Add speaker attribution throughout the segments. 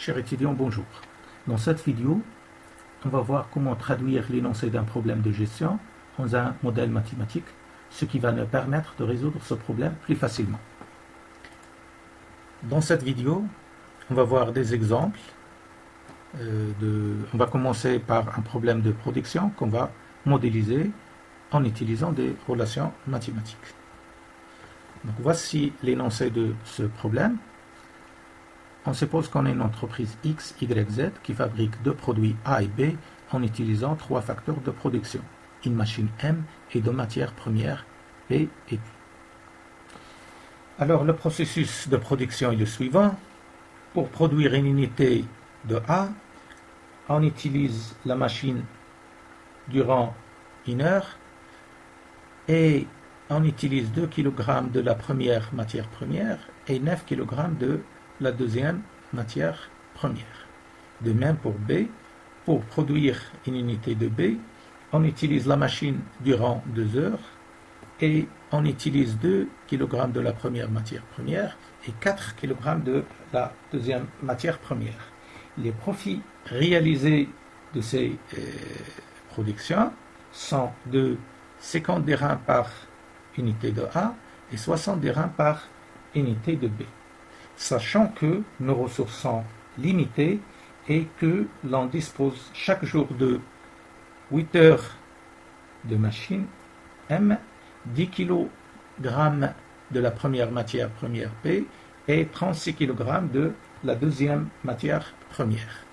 Speaker 1: Chers étudiants, bonjour. Dans cette vidéo, on va voir comment traduire l'énoncé d'un problème de gestion dans un modèle mathématique, ce qui va nous permettre de résoudre ce problème plus facilement. Dans cette vidéo, on va voir des exemples. On va commencer par un problème de production qu'on va modéliser en utilisant des relations mathématiques. Donc voici l'énoncé de ce problème. On suppose qu'on est une entreprise X, Y, Z qui fabrique deux produits A et B en utilisant trois facteurs de production, une machine M et deux matières premières P et Q. Alors le processus de production est le suivant. Pour produire une unité de A, on utilise la machine durant une heure et on utilise 2 kg de la première matière première et 9 kg de la deuxième matière première. De même pour B, pour produire une unité de B, on utilise la machine durant 2 heures et on utilise 2 kg de la première matière première et 4 kg de la deuxième matière première. Les profits réalisés de ces productions sont de 50 dirhams par unité de A et 60 dirhams par unité de B. Sachant que nos ressources sont limitées et que l'on dispose chaque jour de 8 heures de machine M, 10 kg de la première matière première P et 36 kg de la deuxième matière première.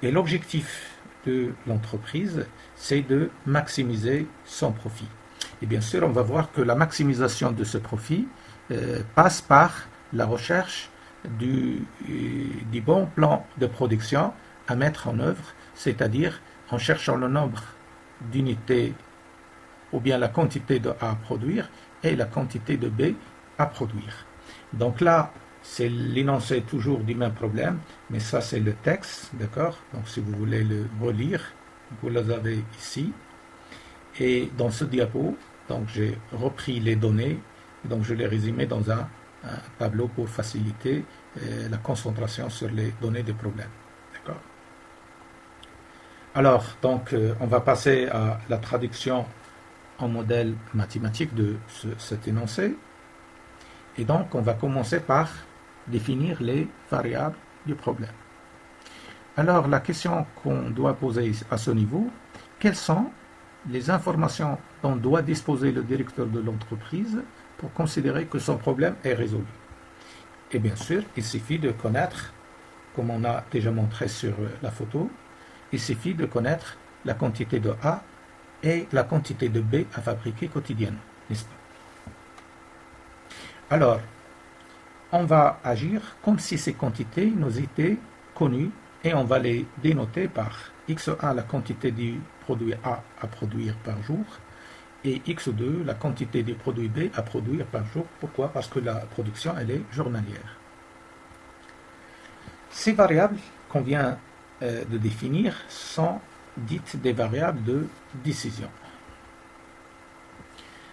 Speaker 1: Et l'objectif de l'entreprise, c'est de maximiser son profit. Et bien sûr, on va voir que la maximisation de ce profit passe par la recherche du bon plan de production à mettre en œuvre, c'est-à-dire en cherchant le nombre d'unités ou bien la quantité de A à produire et la quantité de B à produire. Donc là, c'est l'énoncé toujours du même problème, mais ça c'est le texte, d'accord? Donc si vous voulez le relire, vous l'avez ici. Et dans ce diapo, donc j'ai repris les données, donc je les résumé dans un tableau pour faciliter la concentration sur les données des problèmes. D'accord? Alors, donc, on va passer à la traduction en modèle mathématique de cet énoncé. Et donc, on va commencer par définir les variables du problème. Alors, la question qu'on doit poser à ce niveau, quelles sont les informations dont doit disposer le directeur de l'entreprise pour considérer que son problème est résolu? Et bien sûr, il suffit de connaître, comme on a déjà montré sur la photo, il suffit de connaître la quantité de A et la quantité de B à fabriquer quotidiennement, n'est-ce pas? Alors, on va agir comme si ces quantités nous étaient connues et on va les dénoter par X1, la quantité du produit A à produire par jour, et X2, la quantité du produit B à produire par jour. Pourquoi? Parce que la production, elle est journalière. Ces variables qu'on vient de définir sont dites des variables de décision.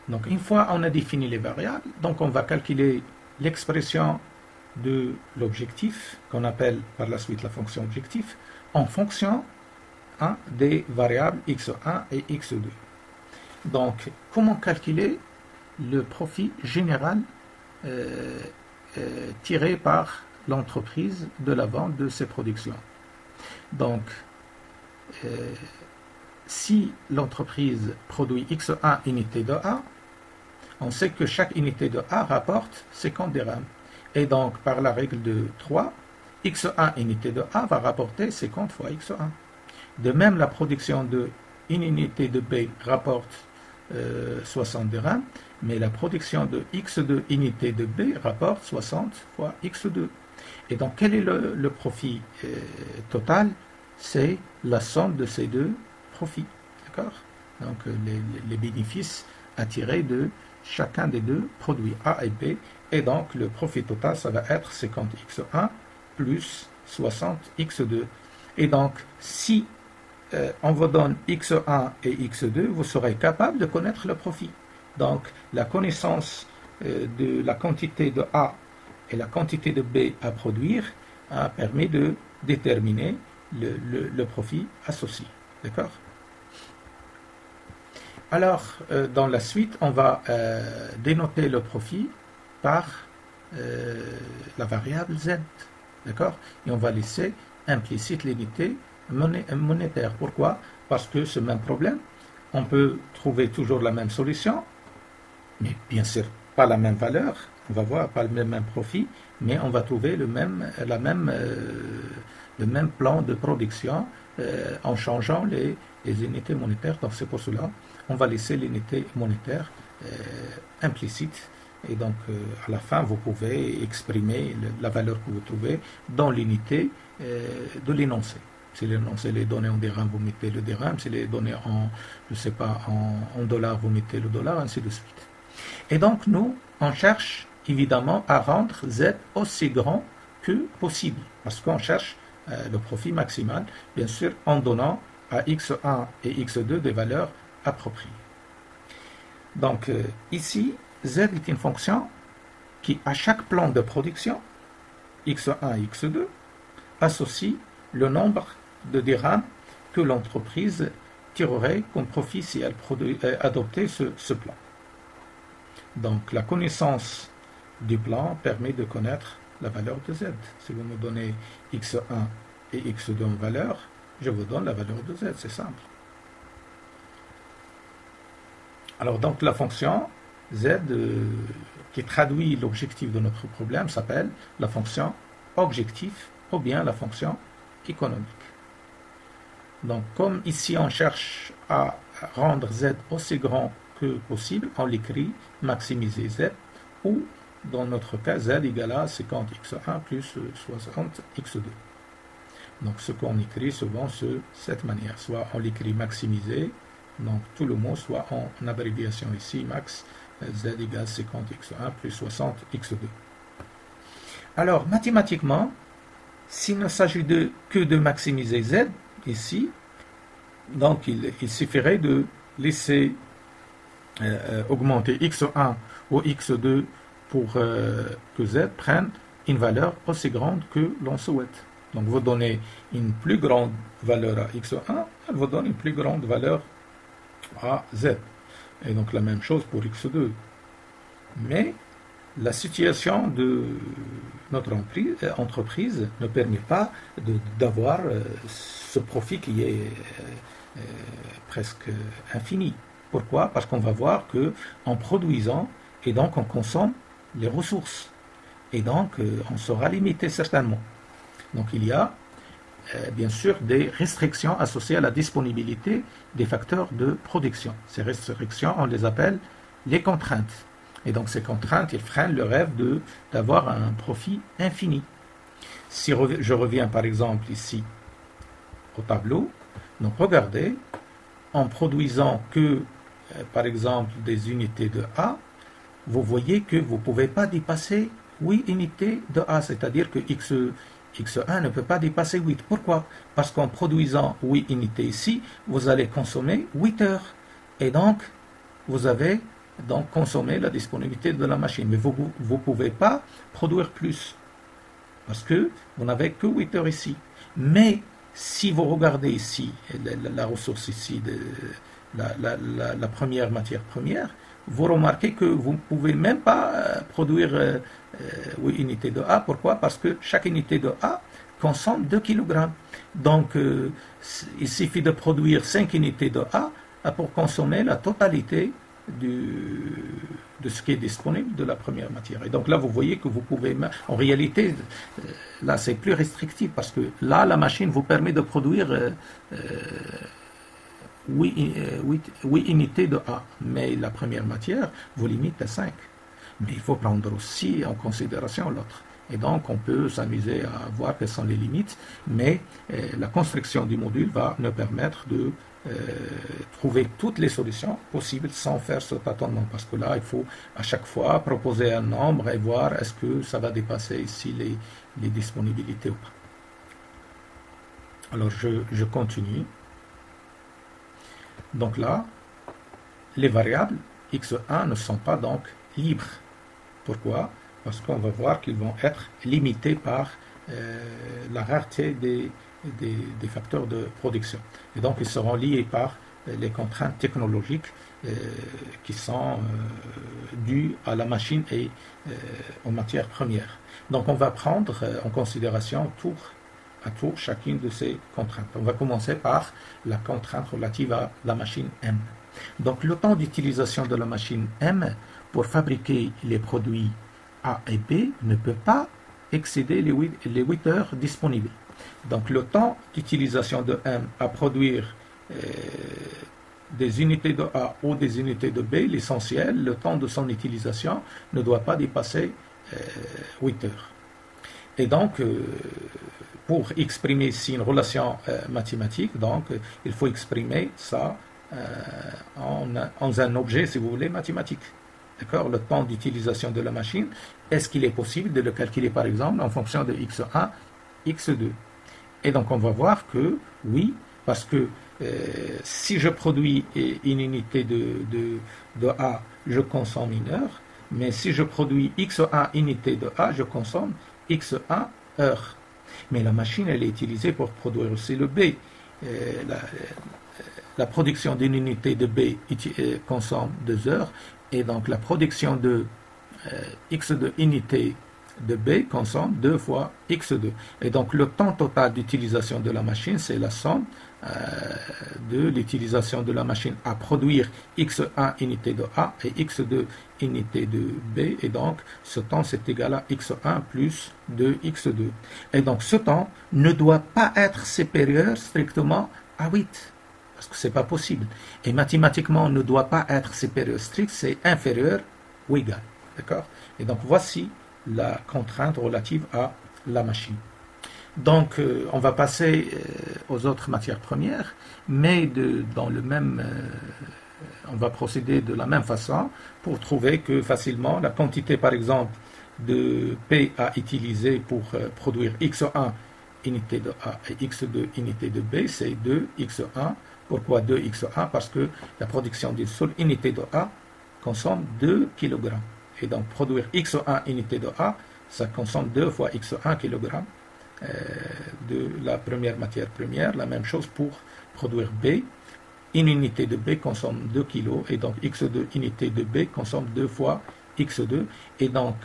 Speaker 1: Donc, une fois on a défini les variables, donc on va calculer l'expression de l'objectif, qu'on appelle par la suite la fonction objectif, en fonction des variables x1 et x2. Donc, comment calculer le profit général tiré par l'entreprise de la vente de ses productions? Donc, si l'entreprise produit x1 unités de A, on sait que chaque unité de A rapporte 50 dirhams. Et donc, par la règle de 3, x1 unité de A va rapporter 50 fois x1. De même, la production d'une unité de B rapporte 60 dirhams, mais la production de x2 unité de B rapporte 60 fois x2. Et donc, quel est le profit total? C'est la somme de ces deux profits. D'accord? Donc, les bénéfices à tirer de chacun des deux produits A et B. Et donc, le profit total, ça va être 50x1 plus 60x2. Et donc, si on vous donne x1 et x2, vous serez capable de connaître le profit. Donc, la connaissance de la quantité de A et la quantité de B à produire a permis de déterminer le profit associé. D'accord? Alors, dans la suite, on va dénoter le profit par la variable z. D'accord? Et on va laisser implicite l'unité monétaire. Pourquoi? Parce que ce même problème, on peut trouver toujours la même solution, mais bien sûr pas la même valeur, on va voir pas le même profit, mais on va trouver le même plan de production en changeant les unités monétaires. Donc c'est pour cela on va laisser l'unité monétaire implicite, et donc à la fin vous pouvez exprimer la valeur que vous trouvez dans l'unité de l'énoncé. Si l'énoncé est donné en dirham, vous mettez le dirham. Si les donné en, je sais pas, en dollars, vous mettez le dollar, ainsi de suite. Et donc nous, on cherche évidemment à rendre z aussi grand que possible, parce qu'on cherche le profit maximal, bien sûr, en donnant à x1 et x2 des valeurs appropriées. Donc ici, z est une fonction qui, à chaque plan de production, x1 et x2, associe le nombre de dirhams que l'entreprise tirerait comme profit si elle adoptait ce plan. Donc la connaissance du plan permet de connaître la valeur de z. Si vous me donnez x1 et x2 en valeur, je vous donne la valeur de z, c'est simple. Alors donc la fonction z qui traduit l'objectif de notre problème s'appelle la fonction objectif ou bien la fonction économique. Donc comme ici on cherche à rendre z aussi grand que possible, on l'écrit maximiser z, ou dans notre cas z égale à 50x1 plus 60x2. Donc ce qu'on écrit souvent de cette manière, soit on l'écrit maximiser, donc tout le mot, soit en abréviation ici, max z égale 50x1 plus 60x2. Alors mathématiquement, s'il ne s'agit que de maximiser z ici, donc il suffirait de laisser augmenter x1 ou x2 pour que z prenne une valeur aussi grande que l'on souhaite. Donc vous donnez une plus grande valeur à x1, elle vous donne une plus grande valeur à z. Et donc la même chose pour x2. Mais la situation de notre entreprise ne permet pas d'avoir ce profit qui est presque infini. Pourquoi? Parce qu'on va voir que en produisant, et donc on consomme les ressources, et donc on sera limité certainement. Donc il y a bien sûr des restrictions associées à la disponibilité des facteurs de production. Ces restrictions, on les appelle les contraintes. Et donc ces contraintes, ils freinent le rêve d'avoir un profit infini. Si je reviens par exemple ici au tableau, donc regardez, en produisant que par exemple des unités de A, vous voyez que vous ne pouvez pas dépasser 8 unités de A, c'est-à-dire que x1 ne peut pas dépasser 8. Pourquoi? Parce qu'en produisant 8 unités ici, vous allez consommer 8 heures. Et donc, vous avez donc consommé la disponibilité de la machine. Mais vous ne pouvez pas produire plus, parce que vous n'avez que 8 heures ici. Mais si vous regardez ici, la ressource ici, la première matière première, vous remarquez que vous ne pouvez même pas produire 8 unités de A. Pourquoi? Parce que chaque unité de A consomme 2 kg. Donc, il suffit de produire 5 unités de A pour consommer la totalité de ce qui est disponible de la première matière. Et donc là, vous voyez que vous pouvez... En réalité, là, c'est plus restrictif parce que là, la machine vous permet de produire 8 unités de A. Mais la première matière vous limite à 5. Mais il faut prendre aussi en considération l'autre. Et donc, on peut s'amuser à voir quelles sont les limites, mais la construction du module va nous permettre de trouver toutes les solutions possibles sans faire ce tâtonnement. Parce que là, il faut à chaque fois proposer un nombre et voir est-ce que ça va dépasser ici les disponibilités ou pas. Alors, je continue. Donc là, les variables x1 ne sont pas donc libres. Pourquoi? Parce qu'on va voir qu'ils vont être limités par la rareté des facteurs de production. Et donc, ils seront liés par les contraintes technologiques qui sont dues à la machine et aux matières premières. Donc, on va prendre en considération tour à tour chacune de ces contraintes. On va commencer par la contrainte relative à la machine M. Donc, le temps d'utilisation de la machine M pour fabriquer les produits A et B ne peut pas excéder les 8 heures disponibles. Donc, le temps d'utilisation de M à produire des unités de A ou des unités de B, l'essentiel, le temps de son utilisation ne doit pas dépasser 8 heures. Et donc, pour exprimer ici une relation mathématique, donc, il faut exprimer ça en un objet, si vous voulez, mathématique. D'accord? Le temps d'utilisation de la machine, est-ce qu'il est possible de le calculer, par exemple, en fonction de x1, x2? Et donc, on va voir que oui, parce que si je produis une unité de A, je consomme 1 heure, mais si je produis x1 unité de A, je consomme x1 heure. Mais la machine, elle est utilisée pour produire aussi le B. La production d'une unité de B consomme 2 heures, et donc la production de x2 unités de B consomme 2 fois x2. Et donc le temps total d'utilisation de la machine, c'est la somme de l'utilisation de la machine à produire x1 unité de A et x2 unité de B. Et donc ce temps, c'est égal à x1 plus 2x2. Et donc ce temps ne doit pas être supérieur strictement à 8. Parce que ce n'est pas possible. Et mathématiquement, on ne doit pas être supérieur strict, c'est inférieur ou égal. D'accord? Et donc, voici la contrainte relative à la machine. Donc, on va passer aux autres matières premières, mais on va procéder de la même façon pour trouver que facilement, la quantité, par exemple, de P à utiliser pour produire x1 unité de A et x2 unité de B, c'est 2x1. Pourquoi 2x1? Parce que la production d'une seule unité de A consomme 2 kg. Et donc, produire x1 unité de A, ça consomme 2 fois x1 kg de la première matière première. La même chose pour produire B. Une unité de B consomme 2 kg. Et donc, x2 unité de B consomme 2 fois x2. Et donc,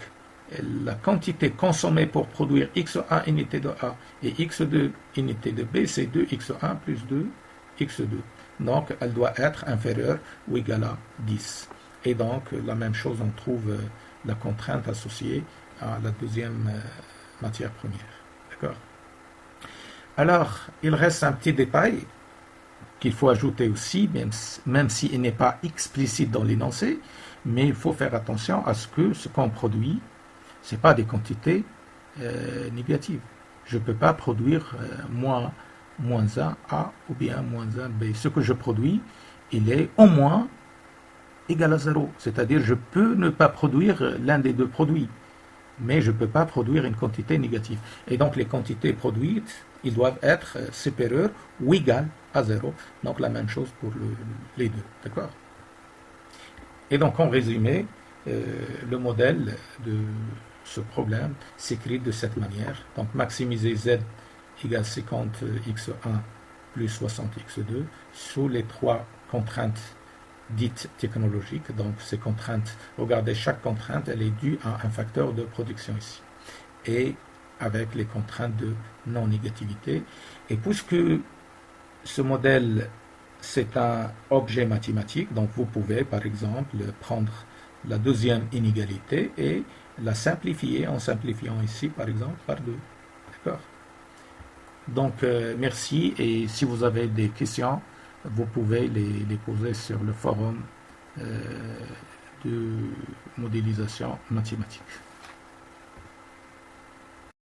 Speaker 1: la quantité consommée pour produire x1 unité de A et x2 unité de B, c'est 2x1 plus 2 x2. Donc, elle doit être inférieure ou égale à 10. Et donc, la même chose, on trouve la contrainte associée à la deuxième matière première. D'accord? Alors, il reste un petit détail qu'il faut ajouter aussi, même s'il n'est pas explicite dans l'énoncé, mais il faut faire attention à ce que ce qu'on produit, ce n'est pas des quantités négatives. Je ne peux pas produire moins 1 A ou bien moins 1 B. Ce que je produis, il est au moins égal à 0. C'est-à-dire, je peux ne pas produire l'un des deux produits, mais je ne peux pas produire une quantité négative. Et donc, les quantités produites, ils doivent être supérieures ou égales à 0. Donc, la même chose pour les deux. D'accord? Et donc, en résumé, le modèle de ce problème s'écrit de cette manière. Donc, maximiser Z égale 50x1 plus 60x2 sous les 3 contraintes dites technologiques. Donc, ces contraintes, regardez, chaque contrainte, elle est due à un facteur de production ici. Et avec les contraintes de non-négativité. Et puisque ce modèle, c'est un objet mathématique, donc vous pouvez, par exemple, prendre la deuxième inégalité et la simplifier en simplifiant ici, par exemple, par 2. D'accord? Donc, merci, et si vous avez des questions, vous pouvez les poser sur le forum de modélisation mathématique.